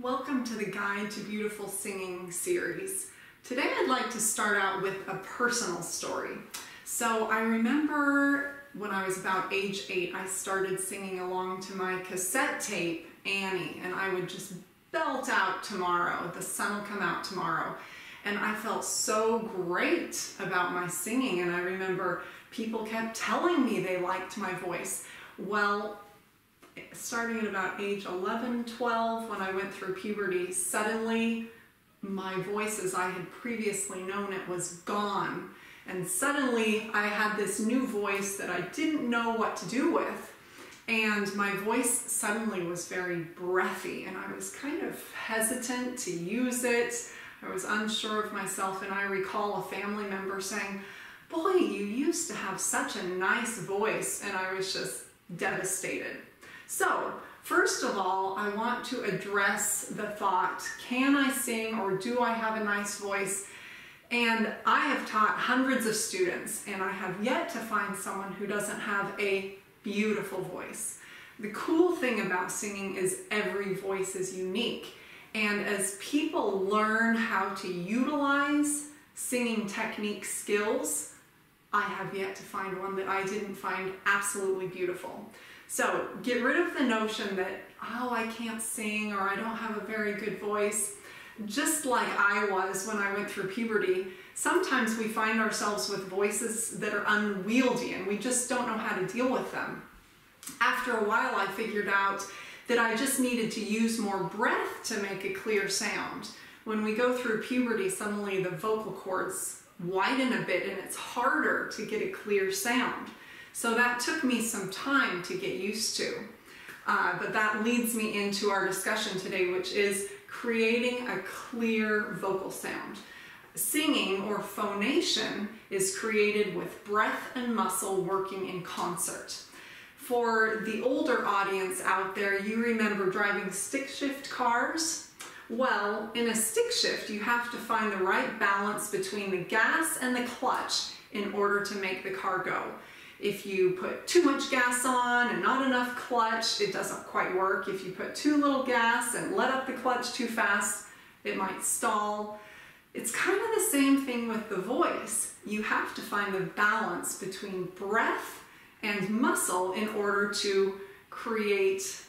Welcome to the Guide to Beautiful Singing series. Today I'd like to start out with a personal story. So I remember when I was about age 8, I started singing along to my cassette tape, Annie, and I would just belt out tomorrow, the sun will come out tomorrow. And I felt so great about my singing, and I remember people kept telling me they liked my voice. Well, starting at about age 11, 12, when I went through puberty, suddenly my voice as I had previously known it was gone. And suddenly I had this new voice that I didn't know what to do with. And my voice suddenly was very breathy, and I was kind of hesitant to use it. I was unsure of myself, and I recall a family member saying, "Boy, you used to have such a nice voice," and I was just devastated. So, first of all, I want to address the thought, can I sing or do I have a nice voice? And I have taught hundreds of students, and I have yet to find someone who doesn't have a beautiful voice. The cool thing about singing is every voice is unique. And as people learn how to utilize singing technique skills, I have yet to find one that I didn't find absolutely beautiful. So get rid of the notion that, oh, I can't sing or I don't have a very good voice. Just like I was when I went through puberty, sometimes we find ourselves with voices that are unwieldy and we just don't know how to deal with them. After a while, I figured out that I just needed to use more breath to make a clear sound. When we go through puberty, suddenly the vocal cords widen a bit and it's harder to get a clear sound. So that took me some time to get used to. But that leads me into our discussion today, which is creating a clear vocal sound. Singing, or phonation, is created with breath and muscle working in concert. For the older audience out there, you remember driving stick shift cars? Well, in a stick shift, you have to find the right balance between the gas and the clutch in order to make the car go. If you put too much gas on and not enough clutch, it doesn't quite work. If you put too little gas and let up the clutch too fast, it might stall. It's kind of the same thing with the voice. You have to find the balance between breath and muscle in order to create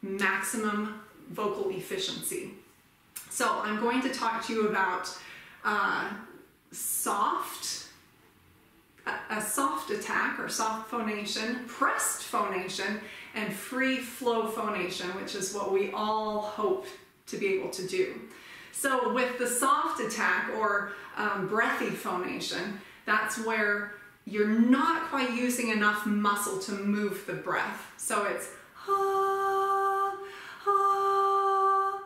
maximum vocal efficiency. So I'm going to talk to you about a soft attack or soft phonation, pressed phonation, and free flow phonation, which is what we all hope to be able to do. So with the soft attack or breathy phonation, that's where you're not quite using enough muscle to move the breath. So it's ha, ha.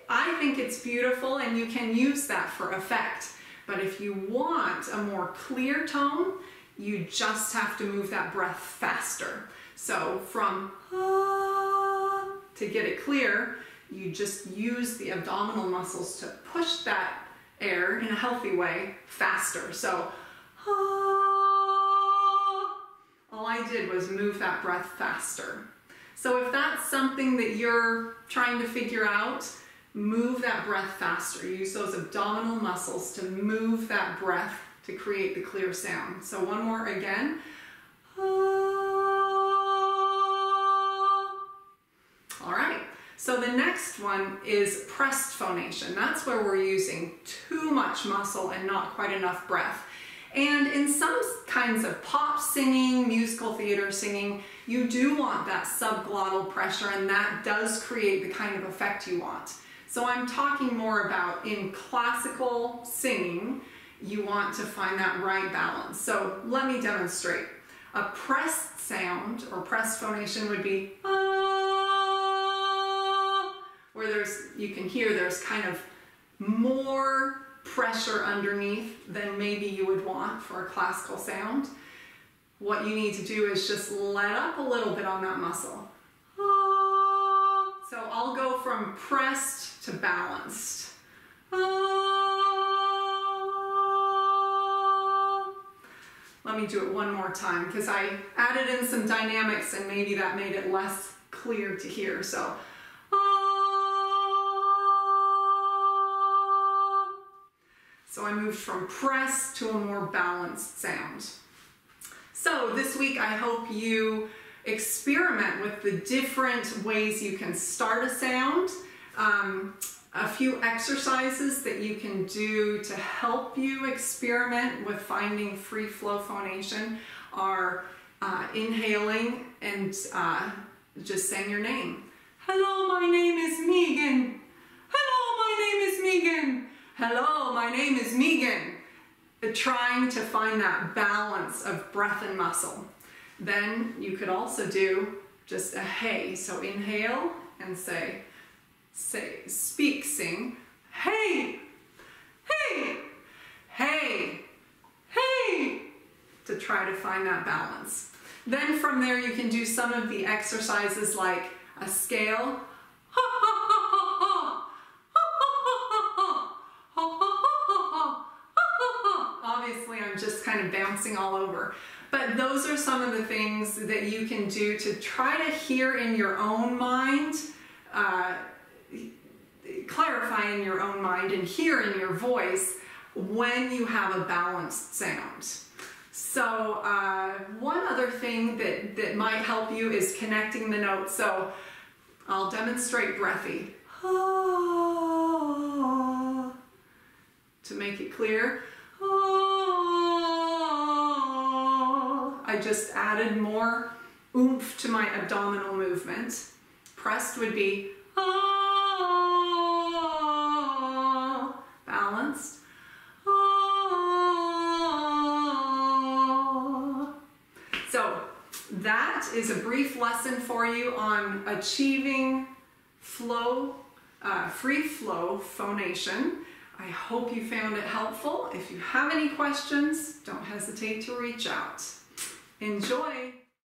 I think it's beautiful and you can use that for effect. But if you want a more clear tone, you just have to move that breath faster. So from ah, to get it clear, you just use the abdominal muscles to push that air in a healthy way faster. So ah, all I did was move that breath faster. So if that's something that you're trying to figure out, move that breath faster. Use those abdominal muscles to move that breath to create the clear sound. So one more again. All right, so the next one is pressed phonation. That's where we're using too much muscle and not quite enough breath. And in some kinds of pop singing, musical theater singing, you do want that sub-glottal pressure, and that does create the kind of effect you want. So I'm talking more about in classical singing, you want to find that right balance. So let me demonstrate. A pressed sound or pressed phonation would be ah, where you can hear there's kind of more pressure underneath than maybe you would want for a classical sound. What you need to do is just let up a little bit on that muscle. Ah. So I'll go from pressed to balanced. Ah. Let me do it one more time because I added in some dynamics and maybe that made it less clear to hear. So, ah. So I moved from press to a more balanced sound. So this week I hope you experiment with the different ways you can start a sound. A few exercises that you can do to help you experiment with finding free flow phonation are inhaling and just saying your name. Hello, my name is Megan. Hello, my name is Megan. Hello, my name is Megan. Trying to find that balance of breath and muscle. Then you could also do just a hey. So inhale and say, speak, sing, hey, hey, hey, hey, to try to find that balance. Then from there you can do some of the exercises like a scale. Obviously I'm just kind of bouncing all over. But those are some of the things that you can do to try to hear in your own mind, clarify in your own mind and hear in your voice when you have a balanced sound. So one other thing that might help you is connecting the notes. So I'll demonstrate breathy. To make it clear. I just added more oomph to my abdominal movement. Pressed would be balanced. So that is a brief lesson for you on achieving flow, free flow phonation. I hope you found it helpful. If you have any questions, don't hesitate to reach out. Enjoy!